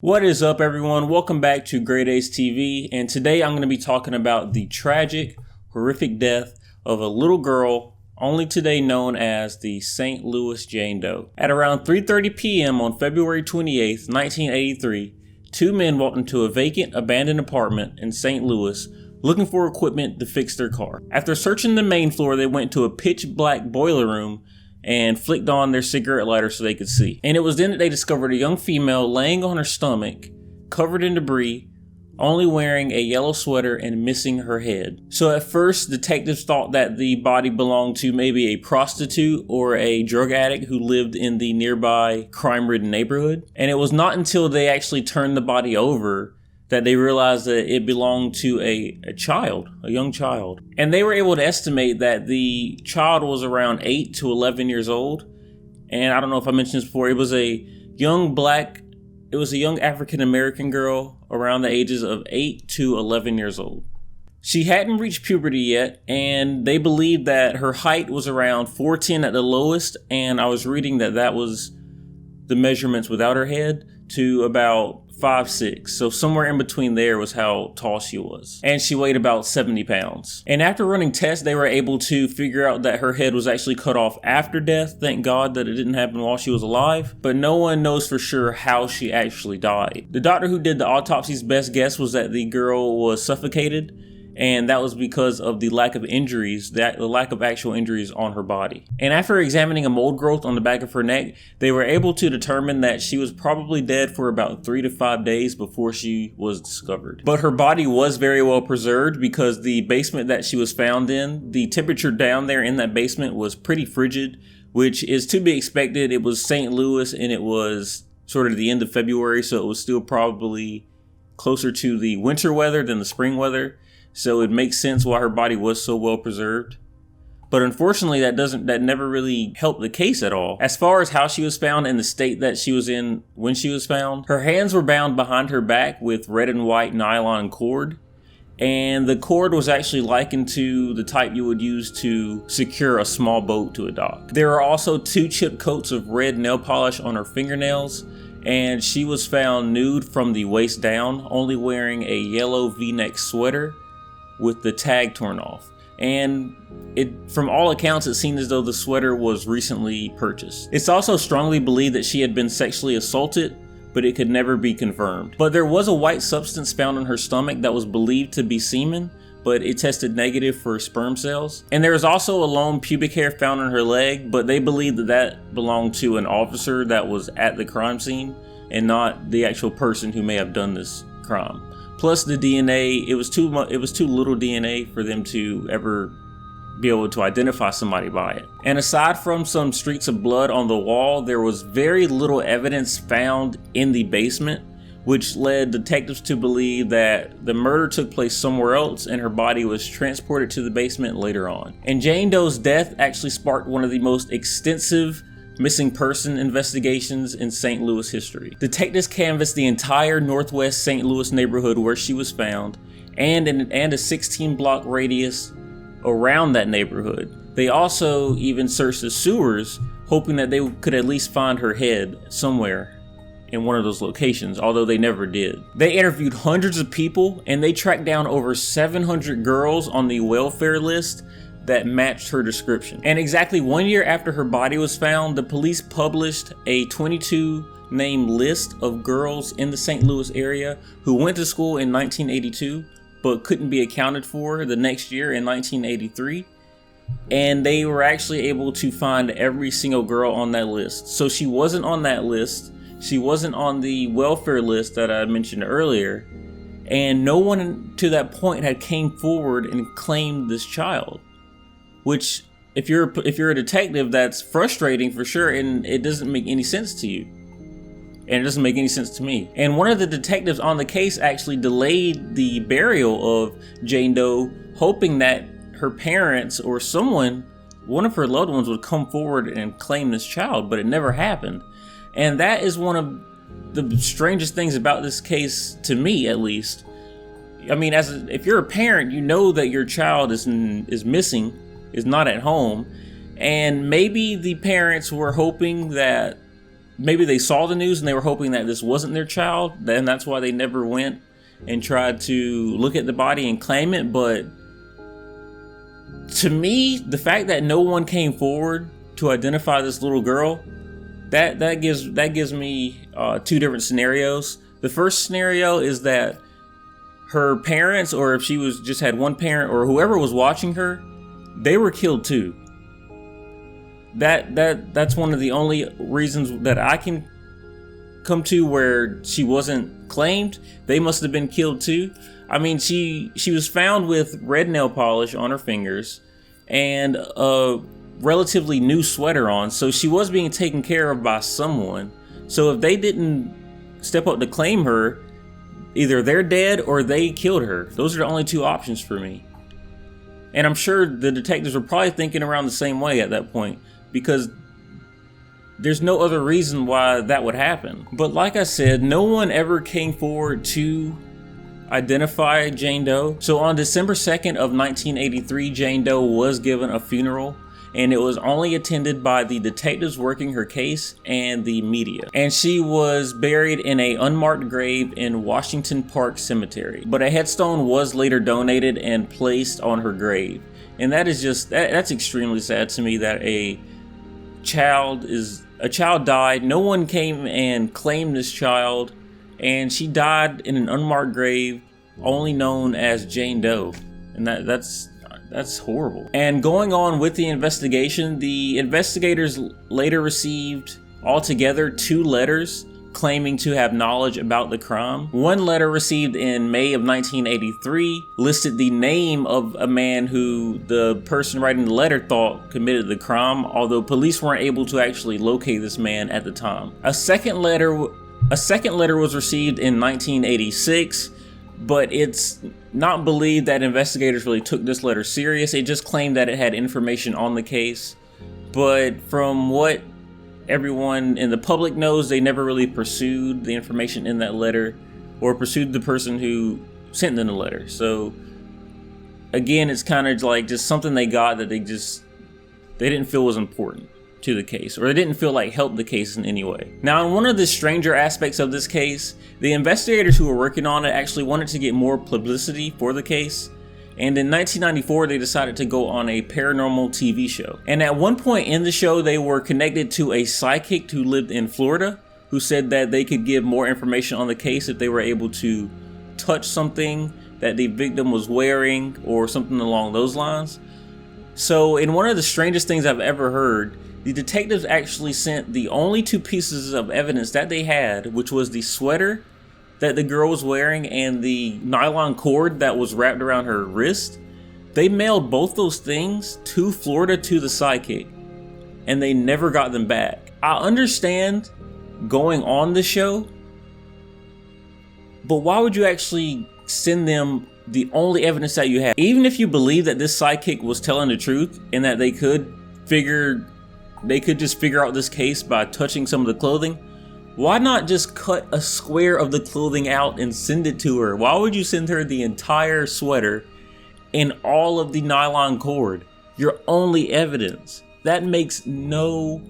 What is up, everyone? Welcome back to GrayDays TV, and today I'm going to be talking about the tragic, horrific death of a little girl only today known as the St. Louis Jane Doe. At around 3:30 p.m. on February 28, 1983, two men walked into a vacant, abandoned apartment in St. Louis looking for equipment to fix their car. After searching the main floor, they went to a pitch-black boiler room and flicked on their cigarette lighter so they could see. And it was then that they discovered a young female laying on her stomach, covered in debris, only wearing a yellow sweater and missing her head. So at first, detectives thought that the body belonged to maybe a prostitute or a drug addict who lived in the nearby crime-ridden neighborhood. And it was not until they actually turned the body over that they realized that it belonged to a young child. And they were able to estimate that the child was around 8 to 11 years old. And I don't know if I mentioned this before, it was a young African-American girl around the ages of 8 to 11 years old. She hadn't reached puberty yet, and they believed that her height was around 4'10" at the lowest, and I was reading that was the measurements without her head, to about 5'6", so somewhere in between there was how tall she was. And she weighed about 70 pounds. And after running tests, they were able to figure out that her head was actually cut off after death. Thank God that it didn't happen while she was alive, but no one knows for sure how she actually died. The doctor who did the autopsy's best guess was that the girl was suffocated, and that was because of the lack of injuries, the lack of actual injuries on her body. And after examining a mold growth on the back of her neck, they were able to determine that she was probably dead for about 3 to 5 days before she was discovered. But her body was very well preserved because the basement that she was found in, the temperature down there in that basement was pretty frigid, which is to be expected. It was St. Louis and it was sort of the end of February, so it was still probably closer to the winter weather than the spring weather. So it makes sense why her body was so well preserved. But unfortunately, that never really helped the case at all. As far as how she was found and the state that she was in when she was found, her hands were bound behind her back with red and white nylon cord. And the cord was actually likened to the type you would use to secure a small boat to a dock. There are also 2 chip coats of red nail polish on her fingernails. And she was found nude from the waist down, only wearing a yellow V-neck sweater with the tag torn off. And from all accounts, it seemed as though the sweater was recently purchased. It's also strongly believed that she had been sexually assaulted, but it could never be confirmed. But there was a white substance found in her stomach that was believed to be semen, but it tested negative for sperm cells. And there was also a lone pubic hair found on her leg, but they believed that belonged to an officer that was at the crime scene and not the actual person who may have done this crime. Plus the DNA, it was too little DNA for them to ever be able to identify somebody by it. And aside from some streaks of blood on the wall, there was very little evidence found in the basement, which led detectives to believe that the murder took place somewhere else and her body was transported to the basement later on. And Jane Doe's death actually sparked one of the most extensive missing person investigations in St. Louis history. Detectives canvassed the entire northwest St. Louis neighborhood where she was found and a 16-block radius around that neighborhood. They also even searched the sewers, hoping that they could at least find her head somewhere in one of those locations, although they never did. They interviewed hundreds of people and they tracked down over 700 girls on the welfare list that matched her description. And exactly 1 year after her body was found, the police published a 22-name list of girls in the St. Louis area who went to school in 1982 but couldn't be accounted for the next year in 1983. And they were actually able to find every single girl on that list. So she wasn't on that list. She wasn't on the welfare list that I mentioned earlier. And no one to that point had came forward and claimed this child. Which, if you're a detective, that's frustrating for sure, and it doesn't make any sense to you. And it doesn't make any sense to me. And one of the detectives on the case actually delayed the burial of Jane Doe, hoping that her parents or one of her loved ones would come forward and claim this child, but it never happened. And that is one of the strangest things about this case, to me at least. I mean, if you're a parent, you know that your child is missing, is not at home, and maybe the parents were hoping that maybe they saw the news and they were hoping that this wasn't their child, then that's why they never went and tried to look at the body and claim it. But to me, the fact that no one came forward to identify this little girl, that gives me two different scenarios. The first scenario is that her parents, or if she was just had one parent, or whoever was watching her, they were killed too. That's one of the only reasons that I can come to where she wasn't claimed. They must have been killed too. I mean, she was found with red nail polish on her fingers and a relatively new sweater on, so she was being taken care of by someone. So if they didn't step up to claim her, either they're dead or they killed her. Those are the only two options for me. And I'm sure the detectives were probably thinking around the same way at that point, because there's no other reason why that would happen. But like I said, no one ever came forward to identify Jane Doe. So on December 2nd of 1983, Jane Doe was given a funeral, and it was only attended by the detectives working her case and the media. And she was buried in an unmarked grave in Washington Park Cemetery. But a headstone was later donated and placed on her grave. And that's extremely sad to me, that a child died. No one came and claimed this child, and she died in an unmarked grave, only known as Jane Doe. And that's horrible. And going on with the investigation, the investigators later received altogether 2 letters claiming to have knowledge about the crime. One letter, received in May of 1983, listed the name of a man who the person writing the letter thought committed the crime, although police weren't able to actually locate this man at the time. A second letter was received in 1986, but it's not believed that investigators really took this letter serious. It just claimed that it had information on the case. But from what everyone in the public knows, they never really pursued the information in that letter or pursued the person who sent them the letter. So again, it's kind of like just something they got that they didn't feel was important to the case, or they didn't feel like helped the case in any way. Now, in one of the stranger aspects of this case, the investigators who were working on it actually wanted to get more publicity for the case, and in 1994 they decided to go on a paranormal TV show. And at one point in the show, they were connected to a psychic who lived in Florida, who said that they could give more information on the case if they were able to touch something that the victim was wearing or something along those lines. So in one of the strangest things I've ever heard, the detectives actually sent the only 2 pieces of evidence that they had, which was the sweater that the girl was wearing and the nylon cord that was wrapped around her wrist. They mailed both those things to Florida to the psychic, and they never got them back. I understand going on the show, but why would you actually send them the only evidence that you have? Even if you believe that this psychic was telling the truth and that they could just figure out this case by touching some of the clothing, why not just cut a square of the clothing out and send it to her? Why would you send her the entire sweater and all of the nylon cord? Your only evidence. That makes no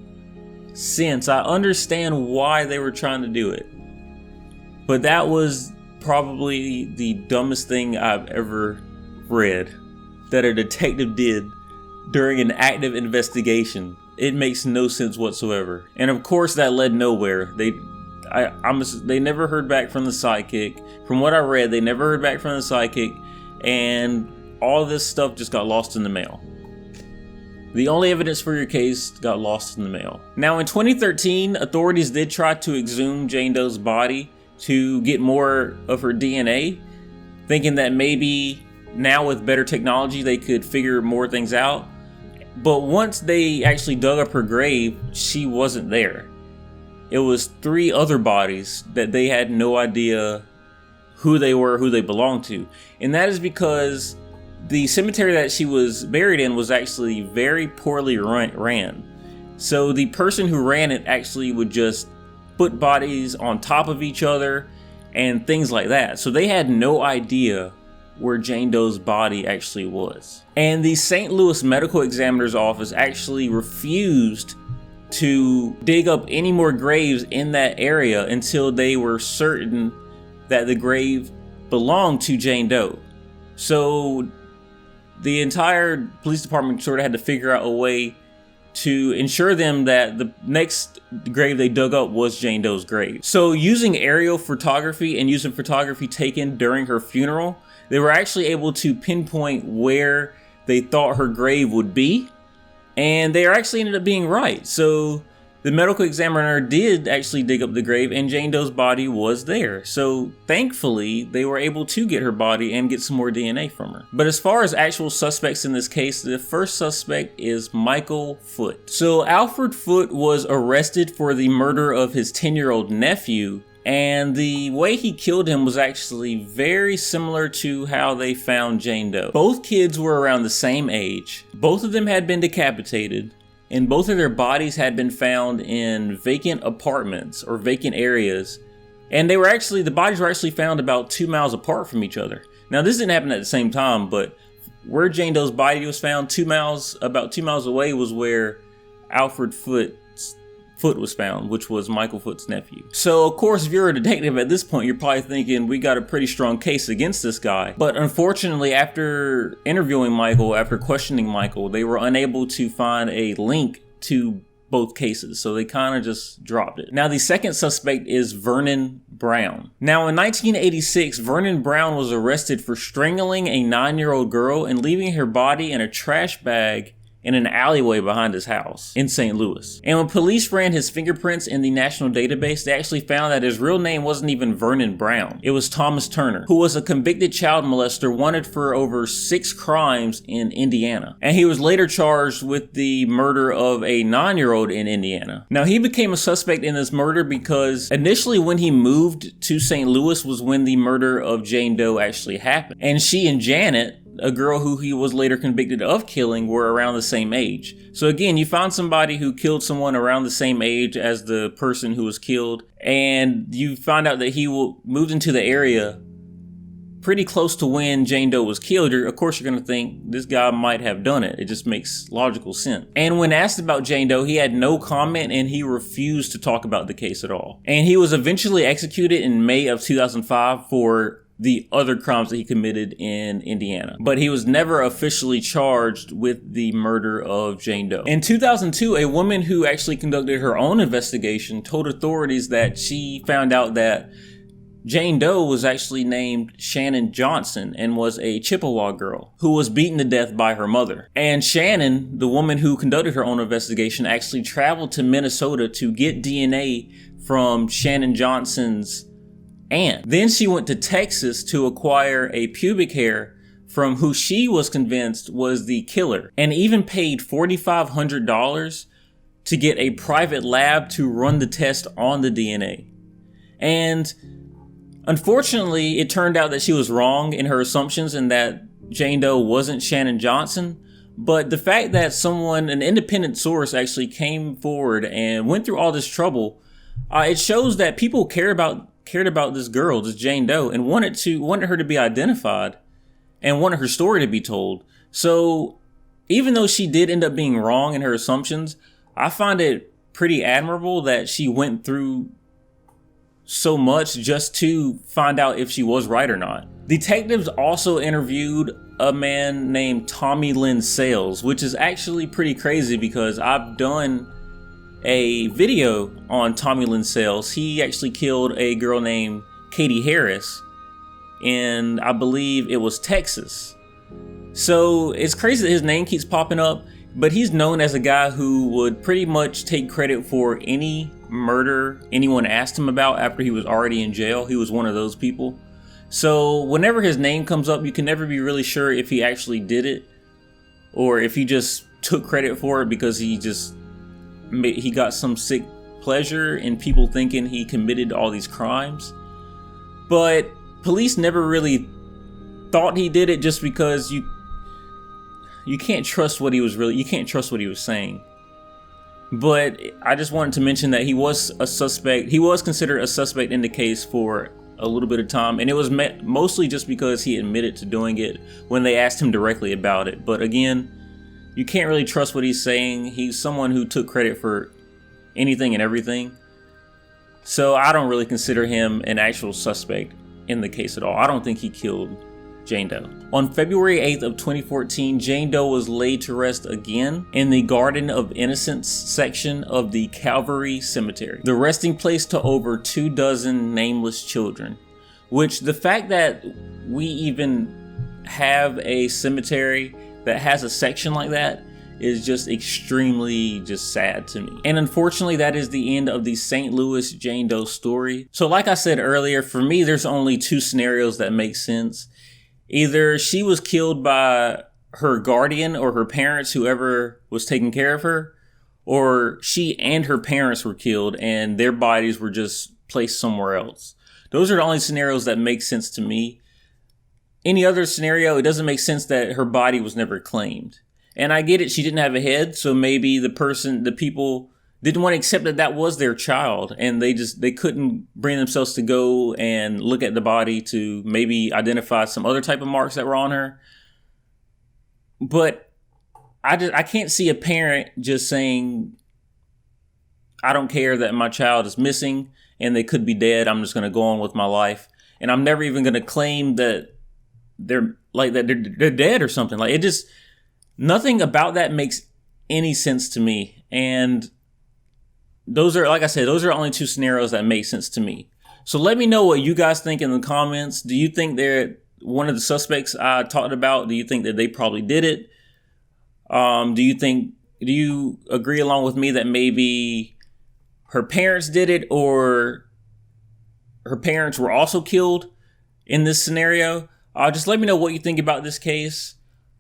sense. I understand why they were trying to do it, but that was probably the dumbest thing I've ever read that a detective did during an active investigation. It makes no sense whatsoever. And of course that led nowhere. They never heard back from the psychic. From what I read, they never heard back from the psychic, and all this stuff just got lost in the mail. The only evidence for your case got lost in the mail. Now in 2013, authorities did try to exhume Jane Doe's body to get more of her DNA, thinking that maybe now with better technology they could figure more things out. But once they actually dug up her grave, she wasn't there. It was 3 other bodies that they had no idea who they were, who they belonged to. And that is because the cemetery that she was buried in was actually very poorly ran. So the person who ran it actually would just put bodies on top of each other and things like that. So they had no idea where Jane Doe's body actually was. And the St. Louis Medical Examiner's Office actually refused to dig up any more graves in that area until they were certain that the grave belonged to Jane Doe. So the entire police department sort of had to figure out a way to ensure them that the next grave they dug up was Jane Doe's grave. So using aerial photography and using photography taken during her funeral, they were actually able to pinpoint where they thought her grave would be, and they actually ended up being right. So the medical examiner did actually dig up the grave, and Jane Doe's body was there. So thankfully, they were able to get her body and get some more DNA from her. But as far as actual suspects in this case, the first suspect is Michael Foote. So Alfred Foote was arrested for the murder of his 10-year-old nephew, and the way he killed him was actually very similar to how they found Jane Doe. Both kids were around the same age. Both of them had been decapitated, and both of their bodies had been found in vacant apartments or vacant areas. And the bodies were actually found about 2 miles apart from each other. Now, this didn't happen at the same time, but where Jane Doe's body was found, about 2 miles away, was where Alfred Foote was found, which was Michael Foote's nephew. So of course, if you're a detective at this point, you're probably thinking, we got a pretty strong case against this guy. But unfortunately, after interviewing Michael, after questioning Michael, they were unable to find a link to both cases, so they kind of just dropped it. Now, the second suspect is Vernon Brown. Now, in 1986, Vernon Brown was arrested for strangling a 9-year-old girl and leaving her body in a trash bag in an alleyway behind his house in St. Louis. And when police ran his fingerprints in the national database, they actually found that his real name wasn't even Vernon Brown. It was Thomas Turner, who was a convicted child molester wanted for over 6 crimes in Indiana. And he was later charged with the murder of a 9-year-old in Indiana. Now, he became a suspect in this murder because initially when he moved to St. Louis was when the murder of Jane Doe actually happened. And she and Janet, a girl who he was later convicted of killing, were around the same age. So again, you found somebody who killed someone around the same age as the person who was killed, and you find out that he moved into the area pretty close to when Jane Doe was killed. Of course, you're going to think this guy might have done it. It just makes logical sense. And when asked about Jane Doe, he had no comment, and he refused to talk about the case at all. And he was eventually executed in May of 2005 for the other crimes that he committed in Indiana. But he was never officially charged with the murder of Jane Doe. In 2002, a woman who actually conducted her own investigation told authorities that she found out that Jane Doe was actually named Shannon Johnson and was a Chippewa girl who was beaten to death by her mother. And Shannon, the woman who conducted her own investigation, actually traveled to Minnesota to get DNA from Shannon Johnson's aunt. Then she went to Texas to acquire a pubic hair from who she was convinced was the killer, and even paid $4,500 to get a private lab to run the test on the DNA. And unfortunately, it turned out that she was wrong in her assumptions and that Jane Doe wasn't Shannon Johnson. But the fact that an independent source actually came forward and went through all this trouble, it shows that people cared about this girl, this Jane Doe, and wanted her to be identified and wanted her story to be told. So even though she did end up being wrong in her assumptions, I find it pretty admirable that she went through so much just to find out if she was right or not. Detectives also interviewed a man named Tommy Lynn Sales, which is actually pretty crazy because I've done a video on Tommy Lynn Sales. He actually killed a girl named Katie Harris in, I believe it was Texas. So it's crazy that his name keeps popping up, but he's known as a guy who would pretty much take credit for any murder anyone asked him about after he was already in jail. He was one of those people. So whenever his name comes up, you can never be really sure if he actually did it or if he just took credit for it because he got some sick pleasure in people thinking he committed all these crimes. But police never really thought he did it just because you can't trust what he was saying. But I just wanted to mention that he was a suspect. He was considered a suspect in the case for a little bit of time, and it was mostly just because he admitted to doing it when they asked him directly about it. But again, you can't really trust what he's saying. He's someone who took credit for anything and everything. So I don't really consider him an actual suspect in the case at all. I don't think he killed Jane Doe. On February 8th of 2014, Jane Doe was laid to rest again in the Garden of Innocence section of the Calvary Cemetery, the resting place to over 24 nameless children. Which, the fact that we even have a cemetery that has a section like that is just extremely sad to me. And unfortunately, that is the end of the St. Louis Jane Doe story. So like I said earlier, for me, there's only two scenarios that make sense. Either she was killed by her guardian or her parents, whoever was taking care of her, or she and her parents were killed and their bodies were just placed somewhere else. Those are the only scenarios that make sense to me. Any other scenario, it doesn't make sense that her body was never claimed. And I get it, she didn't have a head, so maybe the people didn't want to accept that that was their child, and they couldn't bring themselves to go and look at the body to maybe identify some other type of marks that were on her. But I can't see a parent just saying, I don't care that my child is missing and they could be dead, I'm just going to go on with my life, and I'm never even going to claim that they're dead or something. Like, it just, nothing about that makes any sense to me. And those are, like I said, those are only two scenarios that make sense to me. So let me know what you guys think in the comments. Do you think they're one of the suspects I talked about? Do you think that they probably did it? Do you agree along with me that maybe her parents did it, or her parents were also killed in this scenario? Just let me know what you think about this case.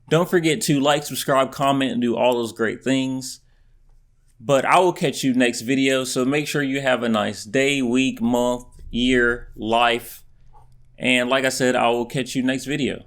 Don't forget to like, subscribe, comment, and do all those great things. But I will catch you next video. So make sure you have a nice day, week, month, year, life. And like I said, I will catch you next video.